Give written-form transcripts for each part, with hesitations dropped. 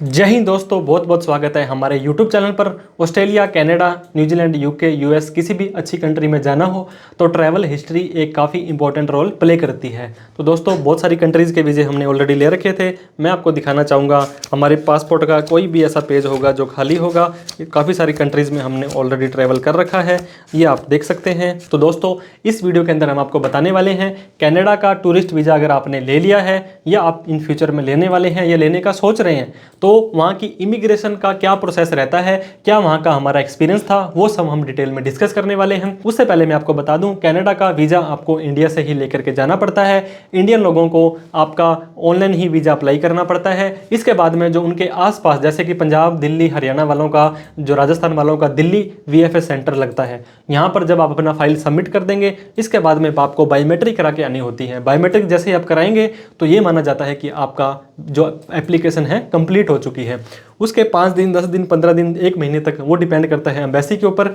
जय हिंद दोस्तों, बहुत बहुत स्वागत है हमारे यूट्यूब चैनल पर। Australia, Canada, New Zealand, UK, US किसी भी अच्छी कंट्री में जाना हो तो ट्रैवल हिस्ट्री एक काफ़ी इंपॉर्टेंट रोल प्ले करती है। तो दोस्तों बहुत सारी कंट्रीज़ के वीज़े हमने ऑलरेडी ले रखे थे। मैं आपको दिखाना चाहूँगा हमारे पासपोर्ट का कोई भी ऐसा पेज होगा जो खाली होगा। काफ़ी सारी कंट्रीज़ में हमने ऑलरेडी ट्रैवल कर रखा है, ये आप देख सकते हैं। तो दोस्तों इस वीडियो के अंदर हम आपको बताने वाले हैं कनाडा का टूरिस्ट वीज़ा अगर आपने ले लिया है या आप इन फ्यूचर में लेने वाले हैं या लेने का सोच रहे हैं तो वहाँ की इमिग्रेशन का क्या प्रोसेस रहता है, क्या वहाँ का हमारा एक्सपीरियंस था, वो सब हम डिटेल में डिस्कस करने वाले हैं। उससे पहले मैं आपको बता दूं कनाडा का वीज़ा आपको इंडिया से ही लेकर के जाना पड़ता है। इंडियन लोगों को आपका ऑनलाइन ही वीज़ा अप्लाई करना पड़ता है। इसके बाद में जो उनके आसपास जैसे कि पंजाब, दिल्ली, हरियाणा वालों का, जो राजस्थान वालों का दिल्ली VFS सेंटर लगता है, यहाँ पर जब आप अपना फाइल सबमिट कर देंगे इसके बाद में आपको बायोमेट्रिक करा के आनी होती है। बायोमेट्रिक जैसे ही आप कराएंगे तो ये माना जाता है कि आपका जो एप्लीकेशन है कंप्लीट हो चुकी है। उसके 5 दिन, 10 दिन, 15 दिन, 1 महीने तक वो डिपेंड करता है एम्बेसी के ऊपर,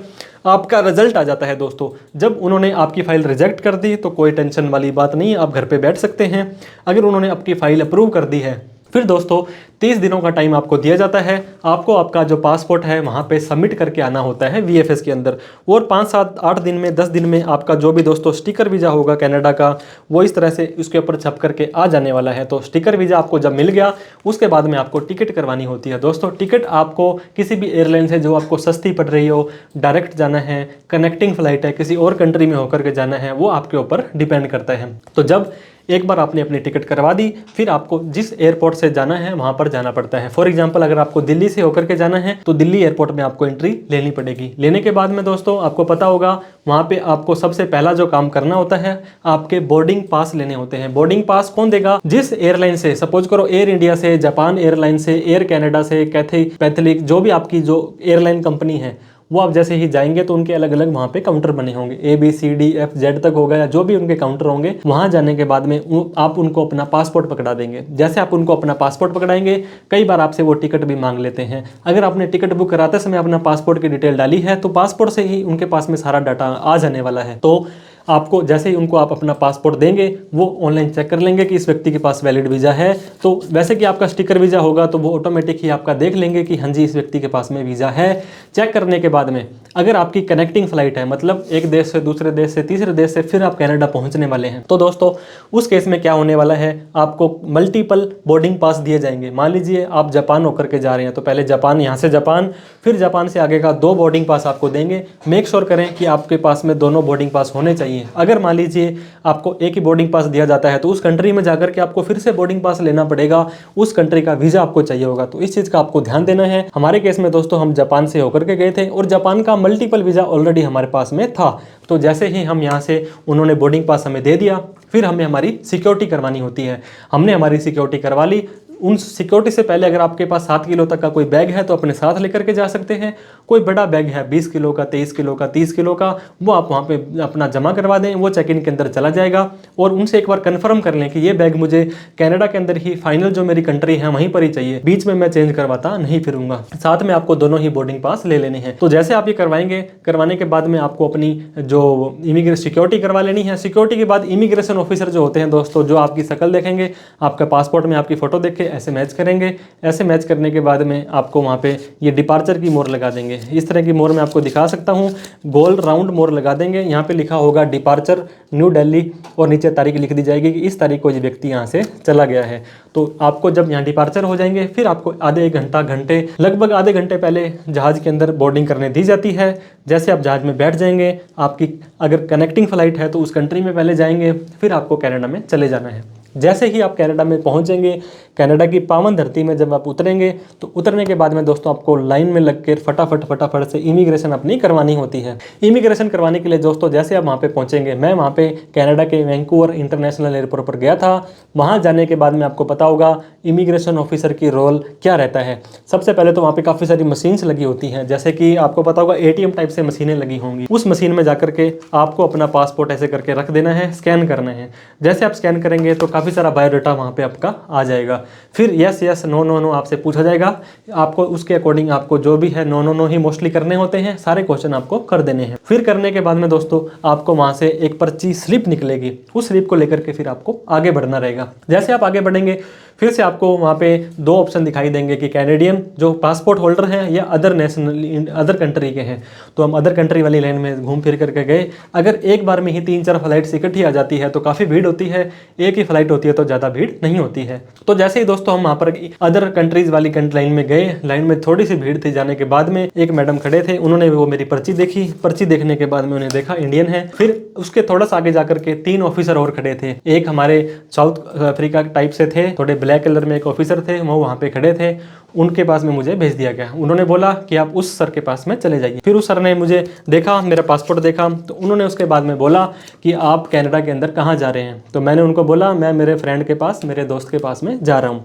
आपका रिजल्ट आ जाता है। दोस्तों जब उन्होंने आपकी फ़ाइल रिजेक्ट कर दी तो कोई टेंशन वाली बात नहीं है, आप घर पे बैठ सकते हैं। अगर उन्होंने आपकी फ़ाइल अप्रूव कर दी है फिर दोस्तों 30 दिनों का टाइम आपको दिया जाता है। आपको आपका जो पासपोर्ट है वहाँ पे सबमिट करके आना होता है VFS के अंदर, और 5, 7, 8 दिन में, 10 दिन में आपका जो भी दोस्तों स्टिकर वीज़ा होगा कनाडा का वो इस तरह से उसके ऊपर छप करके आ जाने वाला है। तो स्टिकर वीज़ा आपको जब मिल गया उसके बाद में आपको टिकट करवानी होती है। दोस्तों टिकट आपको किसी भी एयरलाइन से जो आपको सस्ती पड़ रही हो, डायरेक्ट जाना है, कनेक्टिंग फ़्लाइट है, किसी और कंट्री में होकर के जाना है, वो आपके ऊपर डिपेंड करता है। तो जब एक बार आपने अपनी टिकट करवा दी फिर आपको जिस एयरपोर्ट से जाना है वहाँ पर जाना पड़ता है। फॉर एग्जांपल अगर आपको दिल्ली से होकर के जाना है तो दिल्ली एयरपोर्ट में आपको एंट्री लेनी पड़ेगी। लेने के बाद में दोस्तों आपको पता होगा वहाँ पे आपको सबसे पहला जो काम करना होता है आपके बोर्डिंग पास लेने होते हैं। बोर्डिंग पास कौन देगा? जिस एयरलाइन से, सपोज करो एयर इंडिया से, जापान एयरलाइन से, एयर कनाडा से, कैथे पैथलिक, जो भी आपकी जो एयरलाइन कंपनी है वो आप जैसे ही जाएंगे तो उनके अलग अलग वहाँ पे काउंटर बने होंगे, ABCDFZ तक होगा या जो भी उनके काउंटर होंगे। वहाँ जाने के बाद में आप उनको अपना पासपोर्ट पकड़ा देंगे। जैसे आप उनको अपना पासपोर्ट पकड़ाएंगे कई बार आपसे वो टिकट भी मांग लेते हैं। अगर आपने टिकट बुक कराते समय अपना पासपोर्ट की डिटेल डाली है तो पासपोर्ट से ही उनके पास में सारा डाटा आ जाने वाला है। तो आपको जैसे ही उनको आप अपना पासपोर्ट देंगे वो ऑनलाइन चेक कर लेंगे कि इस व्यक्ति के पास वैलिड वीज़ा है। तो वैसे कि आपका स्टिकर वीज़ा होगा तो वो ऑटोमेटिक ही आपका देख लेंगे कि हाँ जी इस व्यक्ति के पास में वीज़ा है। चेक करने के बाद में अगर आपकी कनेक्टिंग फ़्लाइट है, मतलब एक देश से दूसरे देश से तीसरे देश से फिर आप कनाडा पहुंचने वाले हैं, तो दोस्तों उस केस में क्या होने वाला है, आपको मल्टीपल बोर्डिंग पास दिए जाएंगे। मान लीजिए आप जापान होकर के जा रहे हैं तो पहले जापान, यहाँ से जापान, फिर जापान से आगे का 2 बोर्डिंग पास आपको देंगे। मेक श्योर करें कि आपके पास में दोनों बोर्डिंग पास होने चाहिए। अगर मान लीजिए आपको एक ही बोर्डिंग पास दिया जाता है तो उस कंट्री में जाकर के आपको फिर से बोर्डिंग पास लेना पड़ेगा, उस कंट्री का वीज़ा आपको चाहिए होगा। तो इस चीज़ का आपको ध्यान देना है। हमारे केस में दोस्तों हम जापान से होकर के गए थे और जापान का मल्टीपल वीज़ा ऑलरेडी हमारे पास में था। तो जैसे ही हम यहाँ से, उन्होंने बोर्डिंग पास हमें दे दिया, फिर हमें हमारी सिक्योरिटी करवानी होती है। हमने हमारी सिक्योरिटी करवा ली। उन सिक्योरिटी से पहले अगर आपके पास 7 किलो तक का कोई बैग है तो अपने साथ लेकर के जा सकते हैं। कोई बड़ा बैग है 20 किलो का, 23 किलो का, 30 किलो का, वो आप वहाँ पे अपना जमा करवा दें, वो चेक इन के अंदर चला जाएगा। और उनसे एक बार कंफर्म कर लें कि ये बैग मुझे कनाडा के अंदर ही, फाइनल जो मेरी कंट्री है वहीं पर ही चाहिए, बीच में मैं चेंज करवाता नहीं फिरूंगा। साथ में आपको दोनों ही बोर्डिंग पास ले लेने हैं। तो जैसे आप ये करवाएंगे, करवाने के बाद में आपको अपनी जो इमिग्रेशन सिक्योरिटी करवा लेनी है। सिक्योरिटी के बाद इमिग्रेशन ऑफिसर जो होते हैं दोस्तों, जो आपकी शक्ल देखेंगे, आपका पासपोर्ट में आपकी फ़ोटो देख के ऐसे मैच करेंगे। ऐसे मैच करने के बाद में आपको वहाँ पे ये डिपार्चर की मोहर लगा देंगे। इस तरह की मोहर मैं आपको दिखा सकता हूँ, गोल राउंड मोहर लगा देंगे। यहाँ पे लिखा होगा डिपार्चर न्यू दिल्ली और नीचे तारीख लिख दी जाएगी कि इस तारीख को ये व्यक्ति यहाँ से चला गया है। तो आपको जब यहाँ डिपार्चर हो जाएंगे फिर आपको लगभग आधे घंटे पहले जहाज़ के अंदर बोर्डिंग करने दी जाती है। जैसे आप जहाज़ में बैठ जाएंगे, आपकी अगर कनेक्टिंग फ़्लाइट है तो उस कंट्री में पहले जाएंगे, फिर आपको कनाडा में चले जाना है। जैसे ही आप कनाडा में पहुंचेंगे, कनाडा की पावन धरती में जब आप उतरेंगे तो उतरने के बाद में दोस्तों आपको लाइन में लग कर फटाफट से इमिग्रेशन अपनी करवानी होती है। इमिग्रेशन करवाने के लिए दोस्तों जैसे आप वहाँ पे पहुँचेंगे, मैं वहाँ पे कनाडा के वैंकूवर इंटरनेशनल एयरपोर्ट पर गया था। वहाँ जाने के बाद में आपको पता होगा इमिग्रेशन ऑफिसर की रोल क्या रहता है। सबसे पहले तो वहाँ पे काफ़ी सारी मशीन्स लगी होती हैं, जैसे कि आपको पता होगा ATM टाइप से मशीनें लगी होंगी। उस मशीन में जाकर के आपको अपना पासपोर्ट ऐसे करके रख देना है, स्कैन करना है। जैसे आप स्कैन करेंगे तो काफ़ी सारा बायोडाटा वहाँ पे आपका आ जाएगा। फिर yes yes no no no आपसे पूछा जाएगा, आपको उसके अकॉर्डिंग आपको जो भी है नो नो नो ही मोस्टली करने होते हैं, सारे क्वेश्चन आपको कर देने हैं। फिर करने के बाद में दोस्तों आपको वहाँ से एक पर्ची स्लिप निकलेगी, उस स्लिप को लेकर के फिर आपको आगे बढ़ना रहेगा। जैसे आप आगे बढ़ेंगे फिर से आपको वहाँ पे दो ऑप्शन दिखाई देंगे कि कैनेडियन जो पासपोर्ट होल्डर हैं या अदर नेशनल अदर कंट्री के हैं। तो हम अदर कंट्री वाली लाइन में घूम फिर करके गए। अगर एक बार में ही 3-4 फ्लाइट्स इकट्ठी आ जाती है तो काफ़ी भीड़ होती है, एक ही फ्लाइट होती है तो ज़्यादा भीड़ नहीं होती है। तो जैसे ही दोस्तों हम वहाँ पर अदर कंट्रीज़ वाली लाइन में गए, लाइन में थोड़ी सी भीड़ थी, जाने के बाद में एक मैडम खड़े थे, उन्होंने वो मेरी पर्ची देखी। पर्ची देखने के बाद में उन्हें देखा इंडियन है। फिर उसके थोड़ा सा आगे जाकर के 3 ऑफिसर और खड़े थे। एक हमारे साउथ अफ्रीका टाइप से थे, थोड़े ब्लैक कलर में एक ऑफिसर थे, वो वहाँ पे खड़े थे। उनके पास में मुझे भेज दिया गया। उन्होंने बोला कि आप उस सर के पास में चले जाइए। फिर उस सर ने मुझे देखा, मेरा पासपोर्ट देखा, तो उन्होंने उसके बाद में बोला कि आप कनाडा के अंदर कहाँ जा रहे हैं। तो मैंने उनको बोला मैं मेरे फ्रेंड के पास, मेरे दोस्त के पास में जा रहा हूँ।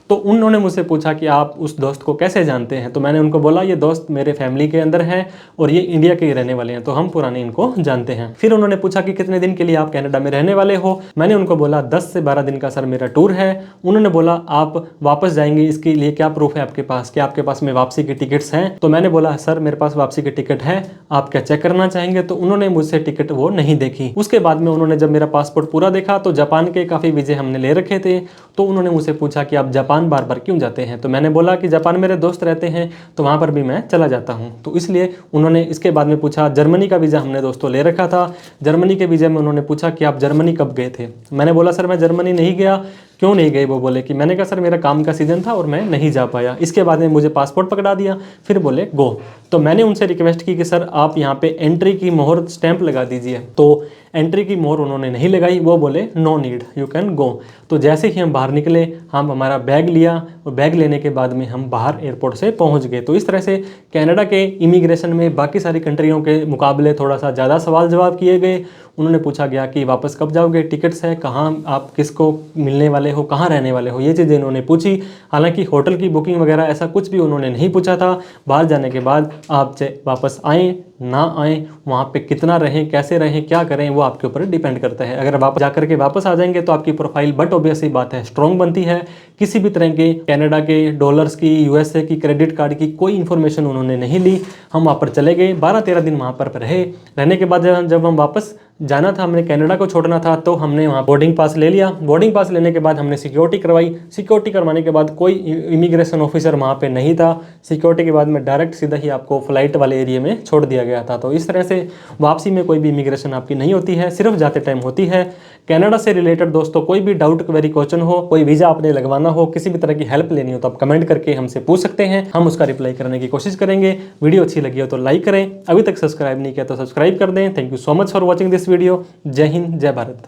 तो उन्होंने मुझसे पूछा कि आप उस दोस्त को कैसे जानते हैं। तो मैंने उनको बोला ये दोस्त मेरे फैमिली के अंदर है और ये इंडिया के ही रहने वाले हैं, तो हम पुराने इनको जानते हैं। फिर उन्होंने पूछा कि कितने दिन के लिए आप कनाडा में रहने वाले हो। मैंने उनको बोला 10 से 12 दिन का सर मेरा टूर है। उन्होंने बोला आप वापस जाएंगे, इसके लिए क्या प्रूफ है आपके पास, क्या आपके पास में वापसी की टिकट्स हैं। तो मैंने बोला सर मेरे पास वापसी की टिकट है, आप क्या चेक करना चाहेंगे। तो उन्होंने मुझसे टिकट वो नहीं देखी। उसके बाद में उन्होंने जब मेरा पासपोर्ट पूरा देखा तो जापान के काफ़ी वीज़े हमने ले रखे थे। तो उन्होंने मुझसे पूछा कि आप जापान बार बार क्यों जाते हैं। तो मैंने बोला कि जापान मेरे दोस्त रहते हैं तो वहाँ पर भी मैं चला जाता हूँ। तो इसलिए उन्होंने इसके बाद में पूछा, जर्मनी का वीज़ा हमने दोस्तों ले रखा था। जर्मनी के वीज़े में उन्होंने पूछा कि आप जर्मनी कब गए थे। मैंने बोला सर मैं जर्मनी नहीं गया। क्यों नहीं गए वो बोले कि मैंने कहा सर मेरा काम का सीज़न था और मैं नहीं जा पाया। इसके बाद में मुझे पासपोर्ट पकड़ा दिया, फिर बोले गो। तो मैंने उनसे रिक्वेस्ट की कि सर आप यहाँ पे एंट्री की मोहर स्टैंप लगा दीजिए। तो एंट्री की मोहर उन्होंने नहीं लगाई, वो बोले no need you can go. तो जैसे ही हम बाहर निकले, हम हमारा बैग लिया और बैग लेने के बाद में हम बाहर एयरपोर्ट से पहुँच गए। तो इस तरह से कनाडा के इमिग्रेशन में बाकी सारी कंट्रियों के मुकाबले थोड़ा सा ज़्यादा सवाल जवाब किए गए। उन्होंने पूछा गया कि वापस कब जाओगे, टिकट्स है, कहाँ आप किसको मिलने वाले हो, कहाँ रहने वाले हो, ये चीज़ें उन्होंने पूछी। हालांकि होटल की बुकिंग वगैरह ऐसा कुछ भी उन्होंने नहीं पूछा था। बाहर जाने के बाद आप वापस आएँ ना आएँ, वहाँ पे कितना रहें, कैसे रहें, क्या करें, वो आपके ऊपर डिपेंड करता है। अगर वापस जाकर के वापस आ जाएंगे तो आपकी प्रोफाइल बट ऑब्वियस ही बात है स्ट्रॉन्ग बनती है। किसी भी तरह के कनाडा के डॉलर्स की, यूएसए की, क्रेडिट कार्ड की कोई इन्फॉर्मेशन उन्होंने नहीं ली। हम वहाँ पर चले गए, 12-13 दिन वहाँ पर रहे। रहने के बाद जब हम वापस जाना था, हमने कनाडा को छोड़ना था, तो हमने वहाँ बोर्डिंग पास ले लिया। बोर्डिंग पास लेने के बाद हमने सिक्योरिटी करवाई। सिक्योरिटी करवाने के बाद कोई इमिग्रेशन ऑफिसर वहाँ पे नहीं था। सिक्योरिटी के बाद में डायरेक्ट सीधा ही आपको फ्लाइट वाले एरिया में छोड़ दिया गया था। तो इस तरह से वापसी में कोई भी इमिग्रेशन आपकी नहीं होती है, सिर्फ जाते टाइम होती है। कनाडा से रिलेटेड दोस्तों कोई भी डाउट, क्वेरी, क्वेश्चन हो, कोई वीज़ा आपने लगवाना हो, किसी भी तरह की हेल्प लेनी हो तो आप कमेंट करके हमसे पूछ सकते हैं, हम उसका रिप्लाई करने की कोशिश करेंगे। वीडियो अच्छी लगी हो तो लाइक करें, अभी तक सब्सक्राइब नहीं किया तो सब्सक्राइब कर दें। Thank you so much for watching this video. जय हिंद, जय भारत।